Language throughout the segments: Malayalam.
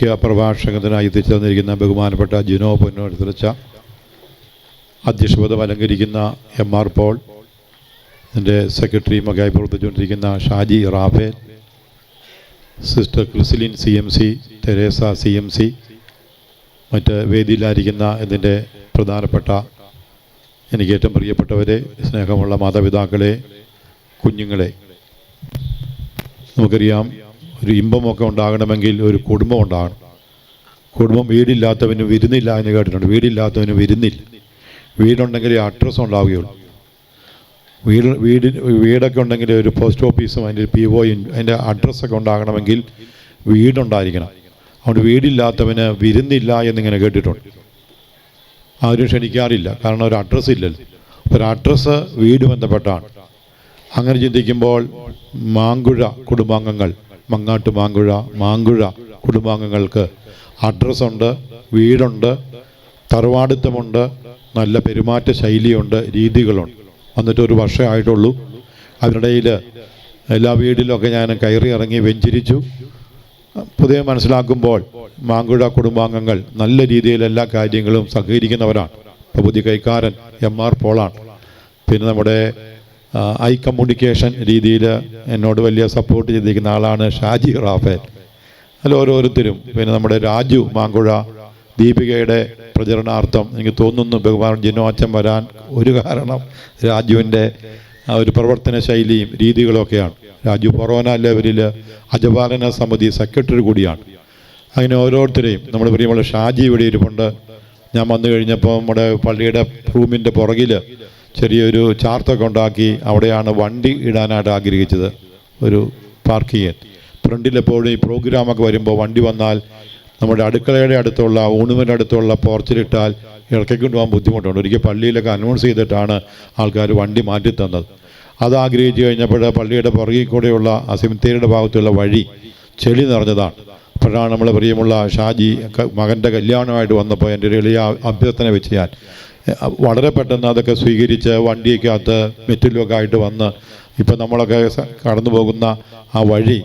മുഖ്യ പ്രഭാഷകനായി എത്തിച്ചേർന്നിരിക്കുന്ന ബഹുമാനപ്പെട്ട ജിനോ പൊന്നോടുത്തരച്ച, അധ്യക്ഷപദം അലങ്കരിക്കുന്ന MR പോൾ, എൻ്റെ സെക്രട്ടറിയുമൊക്കെയായി പ്രവർത്തിച്ചുകൊണ്ടിരിക്കുന്ന Shaji Raphael, sister Chrislin CMC, Teresa CMC, മറ്റ് വേദിയിലായിരിക്കുന്ന ഇതിൻ്റെ പ്രധാനപ്പെട്ട എനിക്ക് ഏറ്റവും പ്രിയപ്പെട്ടവരെ, സ്നേഹമുള്ള മാതാപിതാക്കളെ, കുഞ്ഞുങ്ങളെ. നമുക്കറിയാം, ഒരു ഇമ്പമൊക്കെ ഉണ്ടാകണമെങ്കിൽ ഒരു കുടുംബം ഉണ്ടാകണം. കുടുംബം വീടില്ലാത്തവന് വിരുന്നില്ല എന്ന് കേട്ടിട്ടുണ്ട്. വീടില്ലാത്തവന് വിരുന്നില്ല. വീടുണ്ടെങ്കിലേ അഡ്രസ്സ് ഉണ്ടാവുകയുള്ളൂ. വീടൊക്കെ ഉണ്ടെങ്കിൽ ഒരു പോസ്റ്റ് ഓഫീസും അതിൻ്റെ POയും അതിൻ്റെ അഡ്രസ്സൊക്കെ ഉണ്ടാകണമെങ്കിൽ വീടുണ്ടായിരിക്കണം. അതുകൊണ്ട് വീടില്ലാത്തവന് വിരുന്നില്ല എന്നിങ്ങനെ കേട്ടിട്ടുണ്ട്. ആരും ക്ഷണിക്കാറില്ല, കാരണം ഒരു അഡ്രസ്സ് ഇല്ലല്ലോ. ഒരു അഡ്രസ്സ് വീട് ബന്ധപ്പെട്ടാണ്. അങ്ങനെ ചിന്തിക്കുമ്പോൾ മാങ്കുഴ കുടുംബാംഗങ്ങൾ, മങ്ങാട്ട് മാങ്കുഴ കുടുംബാംഗങ്ങൾക്ക് അഡ്രസ്സുണ്ട്, വീടുണ്ട്, തറവാടിത്തമുണ്ട്, നല്ല പെരുമാറ്റ ശൈലിയുണ്ട്, രീതികളുണ്ട്. വന്നിട്ട് ഒരു വർഷമായിട്ടുള്ളൂ. അതിനിടയിൽ എല്ലാ വീട്ടിലൊക്കെ ഞാൻ കയറി ഇറങ്ങി വെഞ്ചരിച്ചു. പുതിയ മനസ്സിലാക്കുമ്പോൾ മാങ്കുഴ കുടുംബാംഗങ്ങൾ നല്ല രീതിയിൽ എല്ലാ കാര്യങ്ങളും സഹകരിക്കുന്നവരാണ്. ഇപ്പോൾ പുതിയ കൈക്കാരൻ MR പോളാണ്. പിന്നെ നമ്മുടെ കമ്മ്യൂണിക്കേഷൻ രീതിയിൽ എന്നോട് വലിയ സപ്പോർട്ട് ചെയ്തിരിക്കുന്ന ആളാണ് ഷാജി റാഫേൽ. അതിൽ ഓരോരുത്തരും, പിന്നെ നമ്മുടെ രാജു മാങ്കുഴ, ദീപികയുടെ പ്രചരണാർത്ഥം എനിക്ക് തോന്നുന്നു ബഹുമാൻ ജിനോ അച്ഛൻ വരാൻ ഒരു കാരണം രാജുവിൻ്റെ ഒരു പ്രവർത്തന ശൈലിയും രീതികളൊക്കെയാണ്. രാജു കൊറോന ലെവലിൽ അജപാലന സമിതി സെക്രട്ടറി കൂടിയാണ്. അങ്ങനെ ഓരോരുത്തരെയും നമ്മൾ പ്രിയമുള്ള ഷാജി ഇവിടെ ഇരിപ്പുണ്ട്. ഞാൻ വന്നു കഴിഞ്ഞപ്പോൾ നമ്മുടെ പള്ളിയുടെ റൂമിൻ്റെ പുറകിൽ ചെറിയൊരു ചാർത്തൊക്കെ ഉണ്ടാക്കി അവിടെയാണ് വണ്ടി ഇടാനായിട്ട് ആഗ്രഹിച്ചത്. ഒരു പാർക്കിങ് ഫ്രണ്ടിലെപ്പോഴും ഈ പ്രോഗ്രാമൊക്കെ വരുമ്പോൾ വണ്ടി വന്നാൽ നമ്മുടെ അടുക്കളയുടെ അടുത്തുള്ള ഊണുവിൻ്റെ അടുത്തുള്ള പോർച്ചിലിട്ടാൽ ഇറക്കിക്കൊണ്ട് പോകാൻ ബുദ്ധിമുട്ടുണ്ട്. ഒരിക്കൽ പള്ളിയിലൊക്കെ അനൗൺസ് ചെയ്തിട്ടാണ് ആൾക്കാർ വണ്ടി മാറ്റി തന്നത്. അത് ആഗ്രഹിച്ചു കഴിഞ്ഞപ്പോൾ പള്ളിയുടെ പുറകിൽ കൂടെയുള്ള ആ സെമിത്തേരിയുടെ ഭാഗത്തുള്ള വഴി ചെളി നിറഞ്ഞതാണ്. അപ്പോഴാണ് നമ്മൾ പ്രിയമുള്ള ഷാജി മകൻ്റെ കല്യാണമായിട്ട് വന്നപ്പോൾ എൻ്റെ ഒരു എളിയ അഭ്യർത്ഥന വെച്ച് ഞാൻ വളരെ പെട്ടെന്ന് അതൊക്കെ സ്വീകരിച്ച് വണ്ടിക്കകത്ത് മെറ്റിലൊക്കെ ആയിട്ട് വന്ന് ഇപ്പം നമ്മളൊക്കെ കടന്നു പോകുന്ന ആ വഴി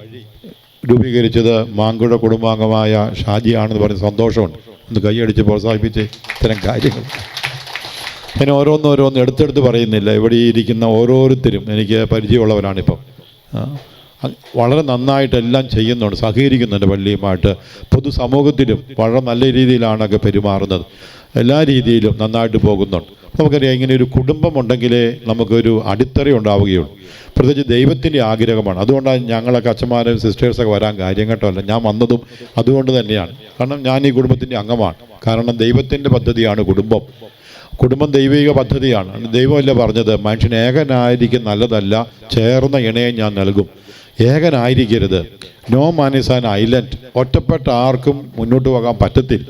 രൂപീകരിച്ചത് മാങ്കുഴ കുടുംബാംഗമായ ഷാജിയാണെന്ന് പറഞ്ഞ് സന്തോഷമുണ്ട്. ഒന്ന് കൈയടിച്ച് പ്രോത്സാഹിപ്പിച്ച് ഇത്തരം കാര്യങ്ങൾ ഞാൻ ഓരോന്നോരോന്ന് എടുത്തെടുത്ത് പറയുന്നില്ല. ഇവിടെ ഇരിക്കുന്ന ഓരോരുത്തരും എനിക്ക് പരിചയമുള്ളവരാണിപ്പം. വളരെ നന്നായിട്ടെല്ലാം ചെയ്യുന്നുണ്ട്, സഹകരിക്കുന്നുണ്ട് പള്ളിയുമായിട്ട്. പൊതുസമൂഹത്തിലും വളരെ നല്ല രീതിയിലാണൊക്കെ പെരുമാറുന്നത്. എല്ലാ രീതിയിലും നന്നായിട്ട് പോകുന്നുണ്ട്. നമുക്കറിയാം, ഇങ്ങനെ ഒരു കുടുംബമുണ്ടെങ്കിലേ നമുക്കൊരു അടിത്തറ ഉണ്ടാവുകയുള്ളൂ. പ്രത്യേകിച്ച് ദൈവത്തിൻ്റെ ആഗ്രഹമാണ്. അതുകൊണ്ടാണ് ഞങ്ങളൊക്കെ അച്ഛന്മാരും സിസ്റ്റേഴ്സൊക്കെ വരാൻ കാര്യം കേട്ടല്ല. ഞാൻ വന്നതും അതുകൊണ്ട് തന്നെയാണ്. കാരണം ഞാൻ ഈ കുടുംബത്തിൻ്റെ അംഗമാണ്. കാരണം ദൈവത്തിൻ്റെ പദ്ധതിയാണ് കുടുംബം. കുടുംബം ദൈവിക പദ്ധതിയാണ്. ദൈവമല്ല പറഞ്ഞത് മനുഷ്യൻ ഏകനായിരിക്കും നല്ലതല്ല, ചേർന്ന ഇണയെ ഞാൻ നൽകും. ഏകനായിരിക്കരുത്. No man is an island. ഒറ്റപ്പെട്ട ആർക്കും മുന്നോട്ട് പോകാൻ പറ്റത്തില്ല.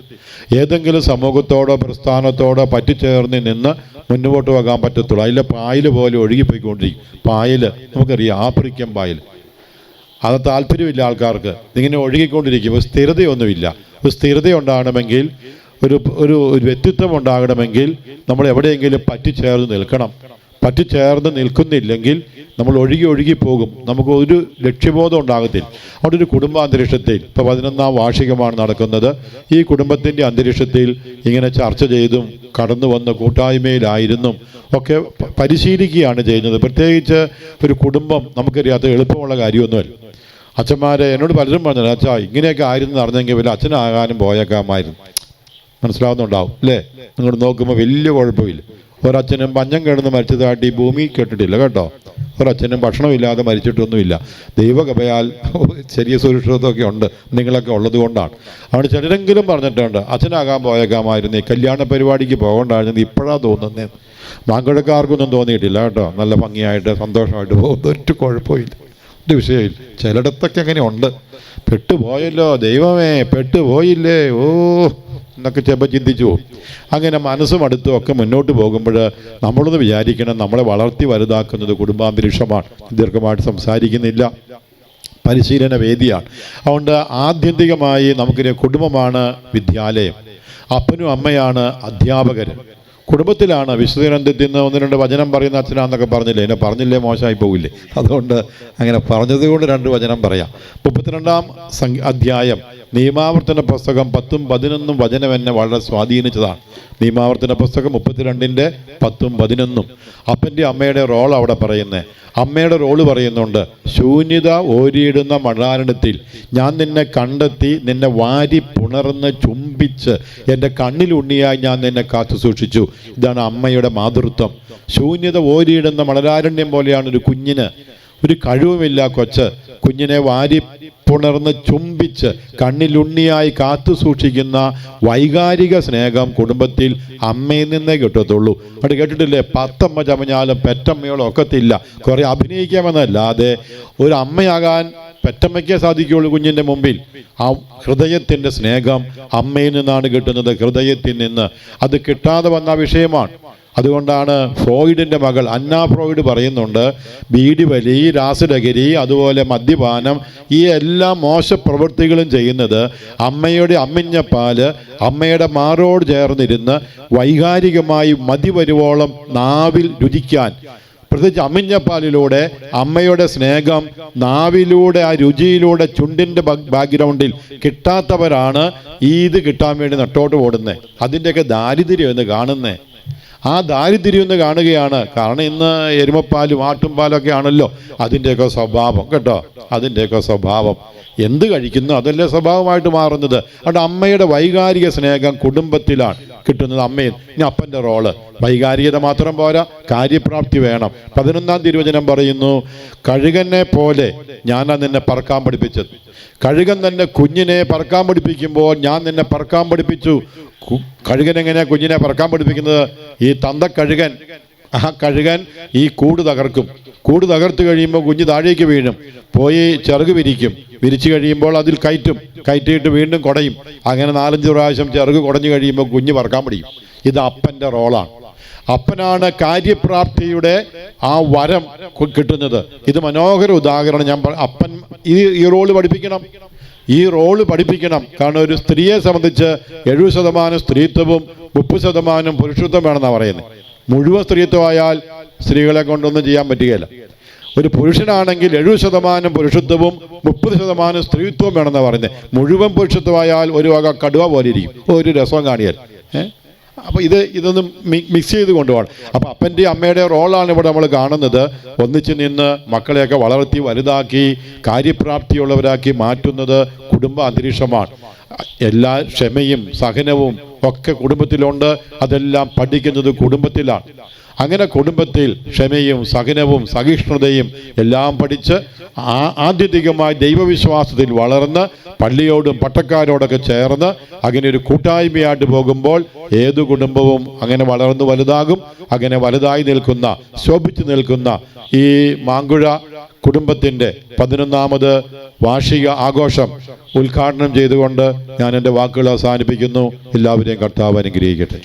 ഏതെങ്കിലും സമൂഹത്തോടോ പ്രസ്ഥാനത്തോടോ പറ്റിച്ചേർന്ന് നിന്ന് മുന്നോട്ട് പോകാൻ പറ്റത്തുള്ളൂ. അതിലെ പായൽ പോലെ ഒഴുകിപ്പോയിക്കൊണ്ടിരിക്കും. പായൽ നമുക്കറിയാം, ആഫ്രിക്കൻ പായൽ. അത് താല്പര്യമില്ല ആൾക്കാർക്ക്. ഇങ്ങനെ ഒഴുകിക്കൊണ്ടിരിക്കും. സ്ഥിരതയൊന്നുമില്ല. ഒരു സ്ഥിരത ഉണ്ടാകണമെങ്കിൽ, ഒരു വ്യക്തിത്വം ഉണ്ടാകണമെങ്കിൽ നമ്മൾ എവിടെയെങ്കിലും പറ്റിച്ചേർന്ന് നിൽക്കണം. പറ്റിച്ചേർന്ന് നിൽക്കുന്നില്ലെങ്കിൽ നമ്മൾ ഒഴുകി പോകും. നമുക്ക് ഒരു ലക്ഷ്യബോധം ഉണ്ടാകത്തില്ല. അവിടെ ഒരു കുടുംബാന്തരീക്ഷത്തിൽ ഇപ്പോൾ 11ാം വാർഷികമാണ് നടക്കുന്നത്. ഈ കുടുംബത്തിൻ്റെ അന്തരീക്ഷത്തിൽ ഇങ്ങനെ ചർച്ച ചെയ്തും കടന്നു വന്ന് കൂട്ടായ്മയിലായിരുന്നും ഒക്കെ പരിശീലിക്കുകയാണ് ചെയ്യുന്നത്. പ്രത്യേകിച്ച് ഒരു കുടുംബം നമുക്കറിയാത്ത എളുപ്പമുള്ള കാര്യമൊന്നുമല്ല. അച്ഛന്മാരെ എന്നോട് പലരും പറഞ്ഞത്, അച്ഛാ ഇങ്ങനെയൊക്കെ ആയിരുന്നു അറിഞ്ഞെങ്കിൽ വല്ല അച്ഛനാകാനും പോയേക്കാമായിരുന്നു. മനസ്സിലാവുന്നുണ്ടാവും അല്ലേ? നിങ്ങൾ നോക്കുമ്പോൾ വലിയ കുഴപ്പമില്ല. ഒരച്ഛനും പഞ്ഞം കിടന്ന് മരിച്ചതായിട്ട് ഈ ഭൂമി കേട്ടിട്ടില്ല കേട്ടോ. ഒരച്ഛനും ഭക്ഷണമില്ലാതെ മരിച്ചിട്ടൊന്നുമില്ല. ദൈവകൃപയാൽ ചെറിയ സുരക്ഷിതത്വമൊക്കെ ഉണ്ട് നിങ്ങളൊക്കെ ഉള്ളത് കൊണ്ടാണ്. അവിടെ ചിലരെങ്കിലും പറഞ്ഞിട്ടുണ്ട് അച്ഛനാകാൻ പോയേക്കാമായിരുന്നു, കല്യാണ പരിപാടിക്ക് പോകണ്ടായിരുന്നു. ഇപ്പോഴാണ് തോന്നുന്നത്. മാങ്കുഴക്കാർക്കൊന്നും തോന്നിയിട്ടില്ല കേട്ടോ. നല്ല ഭംഗിയായിട്ട് സന്തോഷമായിട്ട് പോകുന്ന ഒരു കുഴപ്പമില്ല, ഒരു വിഷയമില്ല. ചിലയിടത്തൊക്കെ അങ്ങനെ ഉണ്ട്. പെട്ടുപോയല്ലോ ദൈവമേ, പെട്ടുപോയില്ലേ ഓ എന്നൊക്കെ ചിലപ്പോൾ ചിന്തിച്ചു പോകും. അങ്ങനെ മനസ്സും അടുത്തും ഒക്കെ മുന്നോട്ട് പോകുമ്പോൾ നമ്മളൊന്ന് വിചാരിക്കണം, നമ്മളെ വളർത്തി വലുതാക്കുന്നത് കുടുംബാന്തരീക്ഷമാണ്. ദീർഘമായിട്ട് സംസാരിക്കുന്നില്ല, പരിശീലന വേദിയാണ്. അതുകൊണ്ട് ആത്യന്തികമായി നമുക്കൊരു കുടുംബമാണ് വിദ്യാലയം. അപ്പനും അമ്മയാണ് അധ്യാപകർ. കുടുംബത്തിലാണ് വിശുദ്ധഗ്രന്ഥത്തിൽ നിന്ന് 1-2 വചനം പറയുന്ന അച്ഛനാന്നൊക്കെ പറഞ്ഞില്ലേ. എന്നെ പറഞ്ഞില്ലേ മോശമായി പോകില്ലേ. അതുകൊണ്ട് അങ്ങനെ പറഞ്ഞത് കൊണ്ട് 2 വചനം പറയാം. 32-ാം അധ്യായം നിയമാവർത്തന പുസ്തകം 10ഉം 11ഉം വചനം എന്നെ വളരെ സ്വാധീനിച്ചതാണ്. നിയമാവർത്തന പുസ്തകം 32-ന്റെ 10ഉം 11ഉം. അപ്പൻ്റെ അമ്മയുടെ റോൾ അവിടെ പറയുന്നത്. അമ്മയുടെ റോള് പറയുന്നുണ്ട്, ശൂന്യത ഓരിയിടുന്ന മണാരണത്തിൽ ഞാൻ നിന്നെ കണ്ടെത്തി, നിന്നെ വാരി പുണർന്ന് ചുംബിച്ച് എൻ്റെ കണ്ണിലുണ്ണിയായി ഞാൻ നിന്നെ കാത്തു സൂക്ഷിച്ചു. ഇതാണ് അമ്മയുടെ മാതൃത്വം. ശൂന്യത ഓരിയിടുന്ന മണലാരണ്യം പോലെയാണ് ഒരു കുഞ്ഞിന്. ഒരു കഴിവുമില്ല കൊച്ച്, കുഞ്ഞിനെ വാരി പുണർന്ന് ചുംബിച്ച് കണ്ണിലുണ്ണിയായി കാത്തു സൂക്ഷിക്കുന്ന വൈകാരിക സ്നേഹം കുടുംബത്തിൽ അമ്മയിൽ നിന്നേ കിട്ടത്തുള്ളൂ. അത് കേട്ടിട്ടില്ലേ, 10 അമ്മ ചമഞ്ഞാലും പെറ്റമ്മയോളം ഒക്കത്തില്ല. കുറേ അഭിനയിക്കാമെന്നല്ലാതെ ഒരു അമ്മയാകാൻ പെറ്റമ്മയ്ക്കേ സാധിക്കുകയുള്ളൂ കുഞ്ഞിൻ്റെ മുമ്പിൽ. ആ ഹൃദയത്തിൻ്റെ സ്നേഹം അമ്മയിൽ നിന്നാണ് കിട്ടുന്നത്, ഹൃദയത്തിൽ നിന്ന്. അത് കിട്ടാതെ വന്ന വിഷയമാണ്. അതുകൊണ്ടാണ് ഫ്രോയിഡിൻ്റെ മകൾ അന്ന ഫ്രോയിഡ് പറയുന്നുണ്ട്, ബീഡി വലി, രാസലഹരി, അതുപോലെ മദ്യപാനം, ഈ എല്ലാ മോശപ്രവൃത്തികളും ചെയ്യുന്നത് അമ്മയുടെ അമ്മിഞ്ഞപ്പാല് അമ്മയുടെ മാറോട് ചേർന്നിരുന്ന് വൈകാരികമായി മതി വരുവോളം നാവിൽ രുചിക്കാൻ, പ്രത്യേകിച്ച് അമ്മിഞ്ഞപ്പാലിലൂടെ അമ്മയുടെ സ്നേഹം നാവിലൂടെ ആ രുചിയിലൂടെ ചുണ്ടിൻ്റെ ബാക്ക്ഗ്രൗണ്ടിൽ കിട്ടാത്തവരാണ് ഇത് കിട്ടാൻ വേണ്ടി നട്ടോട്ട് ഓടുന്നത്. അതിൻ്റെയൊക്കെ ദാരിദ്ര്യം എന്ന് കാണുന്നേ. ആ ദാരിദ്ര്യം എന്ന് കാണുകയാണ്. കാരണം ഇന്ന് എരുമപ്പാലും ആട്ടുംപാലൊക്കെ ആണല്ലോ അതിൻ്റെയൊക്കെ സ്വഭാവം കേട്ടോ. അതിൻ്റെയൊക്കെ സ്വഭാവം എന്ത് കഴിക്കുന്നു അതല്ലേ സ്വഭാവമായിട്ട് മാറുന്നത്. അതുകൊണ്ട് അമ്മയുടെ വൈകാരിക സ്നേഹം കുടുംബത്തിലാണ് കിട്ടുന്നത്. അമ്മയിൽ ഇനി അപ്പൻ്റെ റോള് വൈകാരികത മാത്രം പോരാ, കാര്യപ്രാപ്തി വേണം. 11-ാം തിരുവചനം പറയുന്നു, കഴുകനെ പോലെ ഞാനാ നിന്നെ പറക്കാൻ പഠിപ്പിച്ചത്. കഴുകൻ തന്നെ കുഞ്ഞിനെ പറക്കാൻ പഠിപ്പിക്കുമ്പോൾ ഞാൻ നിന്നെ പറക്കാൻ പഠിപ്പിച്ചു. കഴുകൻ എങ്ങനെയാ കുഞ്ഞിനെ പറക്കാൻ പഠിപ്പിക്കുന്നത്? ഈ തന്തക്കഴുകൻ, ആ കഴുകൻ ഈ കൂട് തകർക്കും. കൂട് തകർത്ത് കഴിയുമ്പോൾ കുഞ്ഞ് താഴേക്ക് വീഴും, പോയി ചിറക് വിരിക്കും. വിരിച്ചു കഴിയുമ്പോൾ അതിൽ കയറ്റിയിട്ട് വീണ്ടും കുടയും. അങ്ങനെ 4-5 പ്രാവശ്യം ചിറക് കുടഞ്ഞു കഴിയുമ്പോൾ കുഞ്ഞ് പറക്കാൻ പഠിക്കും. ഇത് അപ്പൻ്റെ റോളാണ്. അപ്പനാണ് കാര്യപ്രാപ്തിയുടെ ആ വരം കിട്ടുന്നത്. ഇത് മനോഹര ഉദാഹരണം. ഞാൻ അപ്പൻ ഈ റോള് പഠിപ്പിക്കണം, ഈ റോള് പഠിപ്പിക്കണം. കാരണം ഒരു സ്ത്രീയെ സംബന്ധിച്ച് 70% സ്ത്രീത്വവും 30% പുരുഷത്വം വേണമെന്നാണ് പറയുന്നത്. മുഴുവൻ സ്ത്രീത്വമായാൽ സ്ത്രീകളെ കൊണ്ടൊന്നും ചെയ്യാൻ പറ്റുകയില്ല. ഒരു പുരുഷനാണെങ്കിൽ 70% പുരുഷത്വവും 30% സ്ത്രീത്വം വേണമെന്നാണ് പറയുന്നത്. മുഴുവൻ പുരുഷത്വമായാൽ ഒരു വക കടുവ പോലെ ഇരിക്കും, ഒരു രസം കാണിയാൽ. അപ്പോൾ ഇതൊന്നും മിക്സ് ചെയ്ത് കൊണ്ടുപോകണം. അപ്പോൾ അപ്പൻ്റെ അമ്മയുടെ റോളാണ് ഇവിടെ നമ്മൾ കാണുന്നത്. ഒന്നിച്ച് നിന്ന് മക്കളെയൊക്കെ വളർത്തി വലുതാക്കി കാര്യപ്രാപ്തിയുള്ളവരാക്കി മാറ്റുന്നത് കുടുംബ അന്തരീക്ഷമാണ്. എല്ലാ ക്ഷമയും സഹനവും ഒക്കെ കുടുംബത്തിലുണ്ട്. അതെല്ലാം പഠിക്കുന്നത് കുടുംബത്തിലാണ്. അങ്ങനെ കുടുംബത്തിൽ ക്ഷമയും സഹനവും സഹിഷ്ണുതയും എല്ലാം പഠിച്ച് ആത്യന്തികമായി ദൈവവിശ്വാസത്തിൽ വളർന്ന് പള്ളിയോടും പട്ടക്കാരോടൊക്കെ ചേർന്ന് അങ്ങനെ ഒരു കൂട്ടായ്മയായിട്ട് പോകുമ്പോൾ ഏതു കുടുംബവും അങ്ങനെ വളർന്നു വലുതാകും. അങ്ങനെ വലുതായി നിൽക്കുന്ന, ശോഭിച്ചു നിൽക്കുന്ന ഈ മാങ്കുഴ കുടുംബത്തിൻ്റെ 11ാമത് വാർഷിക ആഘോഷം ഉദ്ഘാടനം ചെയ്തുകൊണ്ട് ഞാൻ എൻ്റെ വാക്കുകൾ അവസാനിപ്പിക്കുന്നു. എല്ലാവരെയും കർത്താവ് അനുഗ്രഹിക്കട്ടെ.